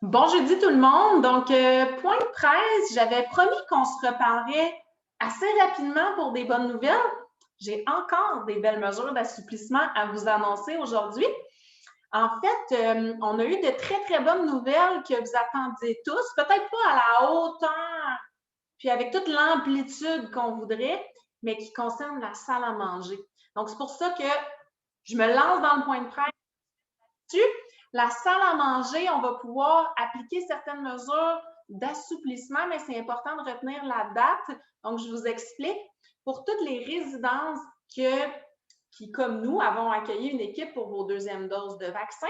Bon jeudi tout le monde. Donc, point de presse, j'avais promis qu'on se reparlerait assez rapidement pour des bonnes nouvelles. J'ai encore des belles mesures d'assouplissement à vous annoncer aujourd'hui. En fait, on a eu de très, très bonnes nouvelles que vous attendiez tous, peut-être pas à la hauteur, puis avec toute l'amplitude qu'on voudrait, mais qui concernent la salle à manger. Donc, c'est pour ça que je me lance dans le point de presse dessus. La salle à manger, on va pouvoir appliquer certaines mesures d'assouplissement, mais c'est important de retenir la date. Donc, je vous explique. Pour toutes les résidences qui, comme nous, avons accueilli une équipe pour vos deuxièmes doses de vaccin,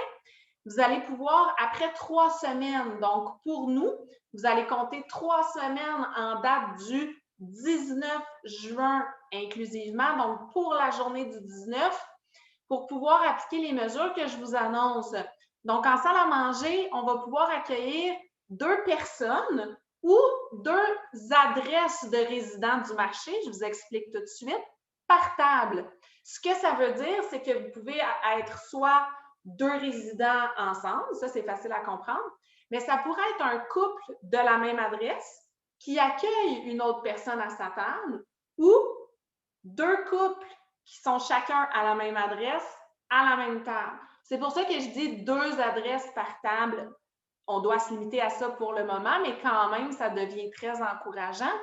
vous allez pouvoir, après 3 semaines, donc pour nous, vous allez compter 3 semaines en date du 19 juin inclusivement, donc pour la journée du 19, pour pouvoir appliquer les mesures que je vous annonce. Donc, en salle à manger, on va pouvoir accueillir 2 personnes ou 2 adresses de résidents du marché. Je vous explique tout de suite. Par table. Ce que ça veut dire, c'est que vous pouvez être soit 2 résidents ensemble, ça c'est facile à comprendre, mais ça pourrait être un couple de la même adresse qui accueille une autre personne à sa table ou 2 couples qui sont chacun à la même adresse, à la même table. C'est pour ça que je dis 2 adresses par table. On doit se limiter à ça pour le moment, mais quand même, ça devient très encourageant.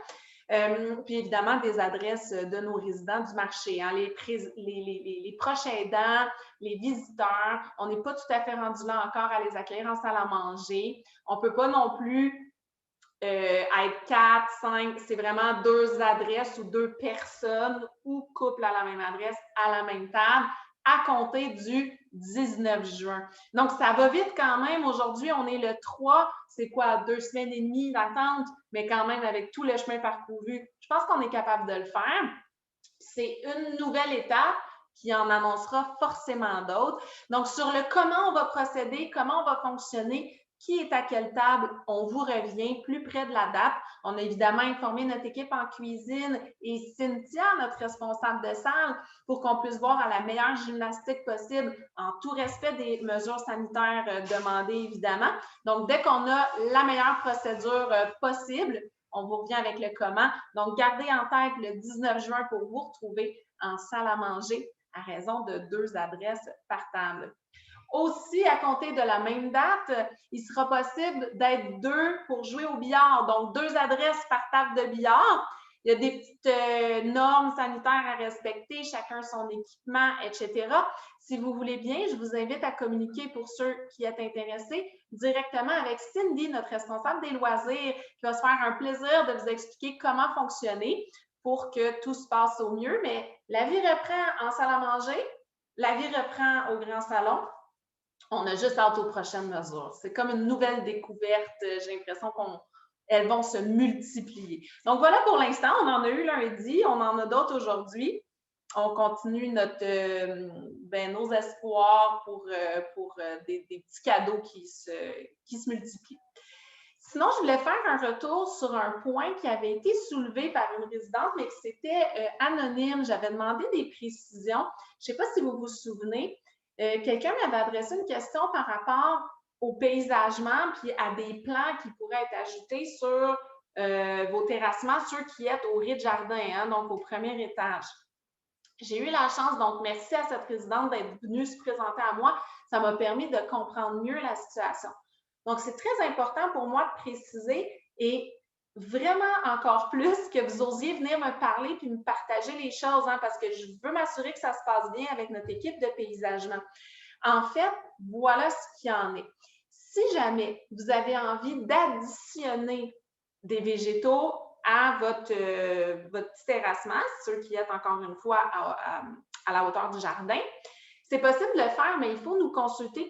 Puis évidemment, des adresses de nos résidents du marché, hein, les proches aidants, les visiteurs. On n'est pas tout à fait rendu là encore à les accueillir en salle à manger. On ne peut pas non plus être 4, 5, c'est vraiment 2 adresses ou 2 personnes ou couple à la même adresse, à la même table, à compter du 19 juin. Donc, ça va vite quand même. Aujourd'hui, on est le 3. C'est quoi, 2 semaines et demie d'attente, mais quand même avec tout le chemin parcouru, je pense qu'on est capable de le faire. C'est une nouvelle étape qui en annoncera forcément d'autres. Donc, sur le comment on va procéder, comment on va fonctionner, qui est à quelle table, on vous revient plus près de la date. On a évidemment informé notre équipe en cuisine et Cynthia, notre responsable de salle, pour qu'on puisse voir à la meilleure gymnastique possible, en tout respect des mesures sanitaires demandées, évidemment. Donc, dès qu'on a la meilleure procédure possible, on vous revient avec le comment. Donc, gardez en tête le 19 juin pour vous retrouver en salle à manger à raison de 2 adresses par table. Aussi, à compter de la même date, il sera possible d'être 2 pour jouer au billard, donc 2 adresses par table de billard. Il y a des petites normes sanitaires à respecter, chacun son équipement, etc. Si vous voulez bien, je vous invite à communiquer pour ceux qui êtes intéressés directement avec Cindy, notre responsable des loisirs, qui va se faire un plaisir de vous expliquer comment fonctionner pour que tout se passe au mieux. Mais la vie reprend en salle à manger, la vie reprend au grand salon. On a juste hâte aux prochaines mesures. C'est comme une nouvelle découverte. J'ai l'impression qu'elles vont se multiplier. Donc voilà pour l'instant. On en a eu lundi, on en a d'autres aujourd'hui. On continue nos espoirs pour des petits cadeaux qui se multiplient. Sinon, je voulais faire un retour sur un point qui avait été soulevé par une résidente, mais que c'était anonyme. J'avais demandé des précisions. Je ne sais pas si vous vous souvenez. Quelqu'un m'avait adressé une question par rapport au paysagement puis à des plans qui pourraient être ajoutés sur vos terrassements, ceux qui sont au rez-de-jardin, hein, donc au premier étage. J'ai eu la chance, donc merci à cette résidente d'être venue se présenter à moi. Ça m'a permis de comprendre mieux la situation. Donc, c'est très important pour moi de préciser et vraiment encore plus que vous osiez venir me parler puis me partager les choses, hein, parce que je veux m'assurer que ça se passe bien avec notre équipe de paysagement. En fait, voilà ce qu'il y en est. Si jamais vous avez envie d'additionner des végétaux à votre petit terrassement, ceux qui est encore une fois à la hauteur du jardin, c'est possible de le faire, mais il faut nous consulter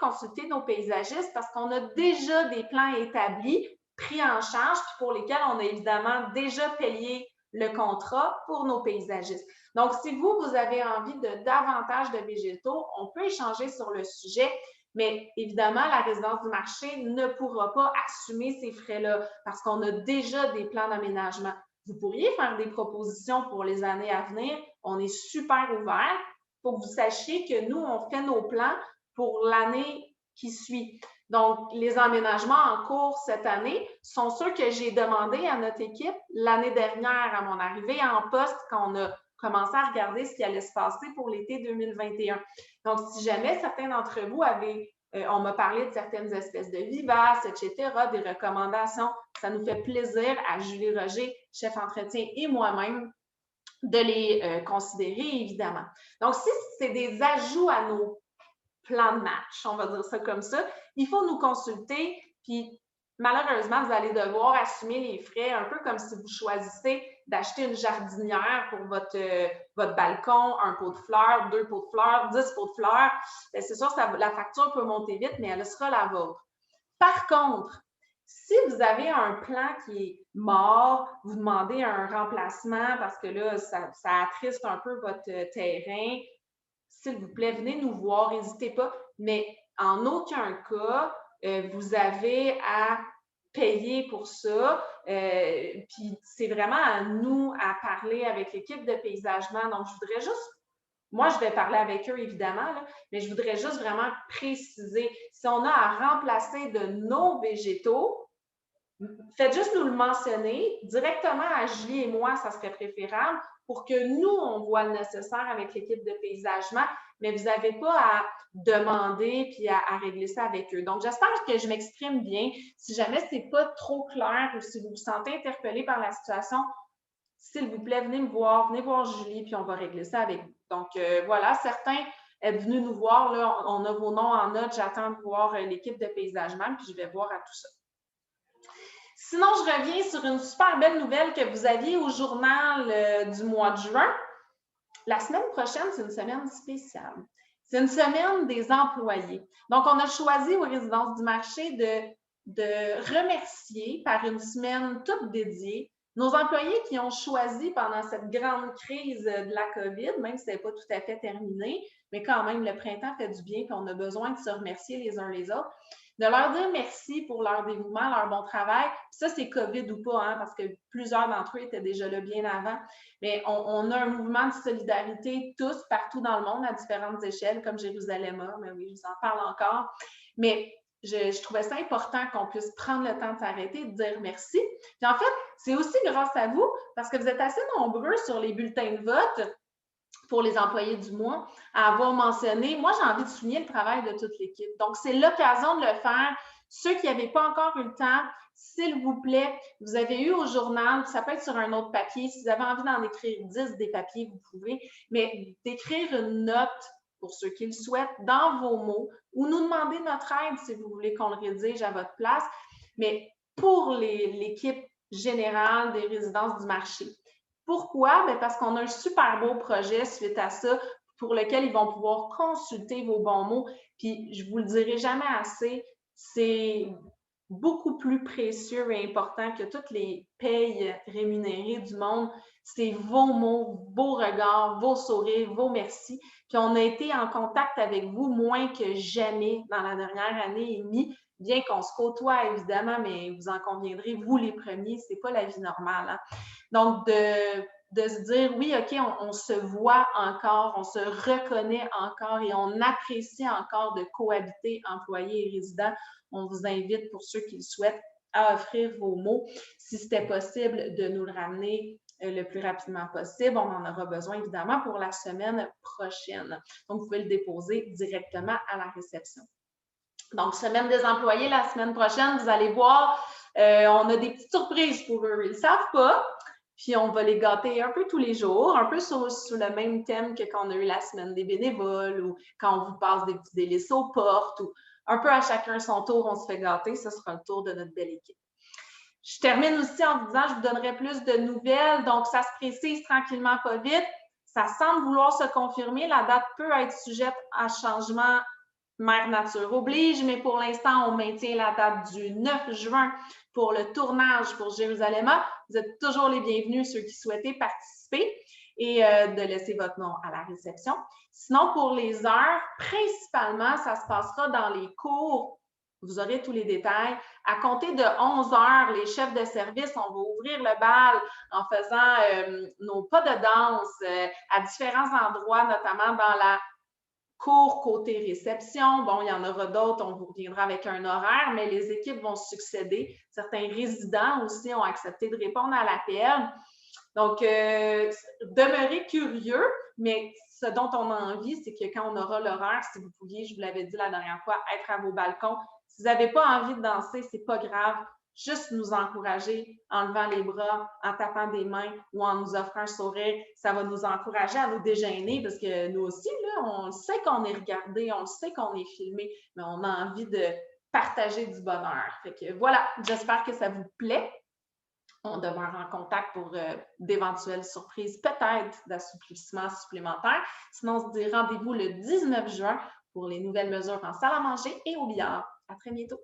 nos paysagistes parce qu'on a déjà des plans établis, pris en charge, puis pour lesquels on a évidemment déjà payé le contrat pour nos paysagistes. Donc, si vous avez envie de davantage de végétaux, on peut échanger sur le sujet, mais évidemment, la résidence du marché ne pourra pas assumer ces frais-là parce qu'on a déjà des plans d'aménagement. Vous pourriez faire des propositions pour les années à venir. On est super ouvert. Il faut que vous sachiez que nous, on fait nos plans pour l'année qui suit. Donc, les emménagements en cours cette année sont ceux que j'ai demandé à notre équipe l'année dernière à mon arrivée en poste quand on a commencé à regarder ce qui allait se passer pour l'été 2021. Donc, si jamais certains d'entre vous on m'a parlé de certaines espèces de vivaces, etc., des recommandations, ça nous fait plaisir à Julie Roger, chef entretien, et moi-même de les considérer, évidemment. Donc, si c'est des ajouts à nos plan de match, on va dire ça comme ça. Il faut nous consulter, puis malheureusement, vous allez devoir assumer les frais, un peu comme si vous choisissez d'acheter une jardinière pour votre balcon, un pot de fleurs, 2 pots de fleurs, 10 pots de fleurs. C'est sûr que la facture peut monter vite, mais elle sera la vôtre. Par contre, si vous avez un plan qui est mort, vous demandez un remplacement parce que là, ça attriste un peu votre terrain, s'il vous plaît, venez nous voir, n'hésitez pas, mais en aucun cas, vous avez à payer pour ça. Puis c'est vraiment à nous à parler avec l'équipe de paysagement. Donc, je voudrais juste, moi, je vais parler avec eux, évidemment, là, mais je voudrais juste vraiment préciser, si on a à remplacer de nos végétaux, faites juste nous le mentionner directement à Julie et moi, ça serait préférable pour que nous, on voit le nécessaire avec l'équipe de paysagement, mais vous n'avez pas à demander puis à régler ça avec eux. Donc, j'espère que je m'exprime bien. Si jamais ce n'est pas trop clair ou si vous vous sentez interpellé par la situation, s'il vous plaît, venez voir Julie, puis on va régler ça avec vous. Donc, voilà, certains êtes venus nous voir, là, on a vos noms en note, j'attends de voir l'équipe de paysagement, puis je vais voir à tout ça. Sinon, je reviens sur une super belle nouvelle que vous aviez au journal du mois de juin. La semaine prochaine, c'est une semaine spéciale. C'est une semaine des employés. Donc, on a choisi aux résidences du marché de remercier par une semaine toute dédiée nos employés qui ont choisi pendant cette grande crise de la COVID, même si ce n'est pas tout à fait terminé, mais quand même, le printemps fait du bien et on a besoin de se remercier les uns les autres, de leur dire merci pour leur dévouement, leur bon travail. Puis ça, c'est COVID ou pas, hein, parce que plusieurs d'entre eux étaient déjà là bien avant. Mais on a un mouvement de solidarité tous, partout dans le monde, à différentes échelles, comme Jérusalem. Mais oui, je vous en parle encore. Mais je trouvais ça important qu'on puisse prendre le temps de s'arrêter et de dire merci. Puis en fait, c'est aussi grâce à vous, parce que vous êtes assez nombreux sur les bulletins de vote pour les employés du mois à avoir mentionné. Moi, j'ai envie de souligner le travail de toute l'équipe. Donc, c'est l'occasion de le faire. Ceux qui n'avaient pas encore eu le temps, s'il vous plaît, vous avez eu au journal, ça peut être sur un autre papier. Si vous avez envie d'en écrire 10 des papiers, vous pouvez, mais d'écrire une note pour ceux qui le souhaitent, dans vos mots, ou nous demander notre aide si vous voulez qu'on le rédige à votre place, mais pour l'équipe générale des résidences du marché. Pourquoi? Bien parce qu'on a un super beau projet suite à ça pour lequel ils vont pouvoir consulter vos bons mots. Puis, je ne vous le dirai jamais assez, c'est beaucoup plus précieux et important que toutes les payes rémunérées du monde. C'est vos mots, vos regards, vos sourires, vos merci. Puis, on a été en contact avec vous moins que jamais dans la dernière année et demie, bien qu'on se côtoie évidemment, mais vous en conviendrez, vous les premiers, ce n'est pas la vie normale. Hein? Donc, de se dire, oui, OK, on se voit encore, on se reconnaît encore et on apprécie encore de cohabiter employés et résidents. On vous invite, pour ceux qui le souhaitent, à offrir vos mots. Si c'était possible de nous le ramener le plus rapidement possible, on en aura besoin évidemment pour la semaine prochaine. Donc, vous pouvez le déposer directement à la réception. Donc, semaine des employés, la semaine prochaine, vous allez voir, on a des petites surprises pour eux. Ils ne savent pas. Puis, on va les gâter un peu tous les jours, un peu sous le même thème que quand on a eu la semaine des bénévoles ou quand on vous passe des petits délices aux portes ou un peu à chacun son tour, on se fait gâter. Ce sera le tour de notre belle équipe. Je termine aussi en vous disant, je vous donnerai plus de nouvelles. Donc, ça se précise tranquillement, pas vite. Ça semble vouloir se confirmer. La date peut être sujette à changement. Mère Nature oblige, mais pour l'instant, on maintient la date du 9 juin pour le tournage pour Jérusalem. Vous êtes toujours les bienvenus, ceux qui souhaitaient participer, et de laisser votre nom à la réception. Sinon, pour les heures, principalement, ça se passera dans les cours. Vous aurez tous les détails. À compter de 11 heures, les chefs de service, on va ouvrir le bal en faisant nos pas de danse à différents endroits, notamment dans la cours côté réception. Bon, il y en aura d'autres, on vous reviendra avec un horaire, mais les équipes vont succéder. Certains résidents aussi ont accepté de répondre à l'appel. Donc, demeurez curieux, mais ce dont on a envie, c'est que quand on aura l'horaire, si vous pouviez, je vous l'avais dit la dernière fois, être à vos balcons. Si vous n'avez pas envie de danser, c'est pas grave. Juste nous encourager en levant les bras, en tapant des mains ou en nous offrant un sourire. Ça va nous encourager à nous dégainer parce que nous aussi, là, on sait qu'on est regardé, on sait qu'on est filmé, mais on a envie de partager du bonheur. Fait que voilà, j'espère que ça vous plaît. On demeure en contact pour d'éventuelles surprises, peut-être d'assouplissement supplémentaire. Sinon, on se dit rendez-vous le 19 juin pour les nouvelles mesures en salle à manger et au billard. À très bientôt.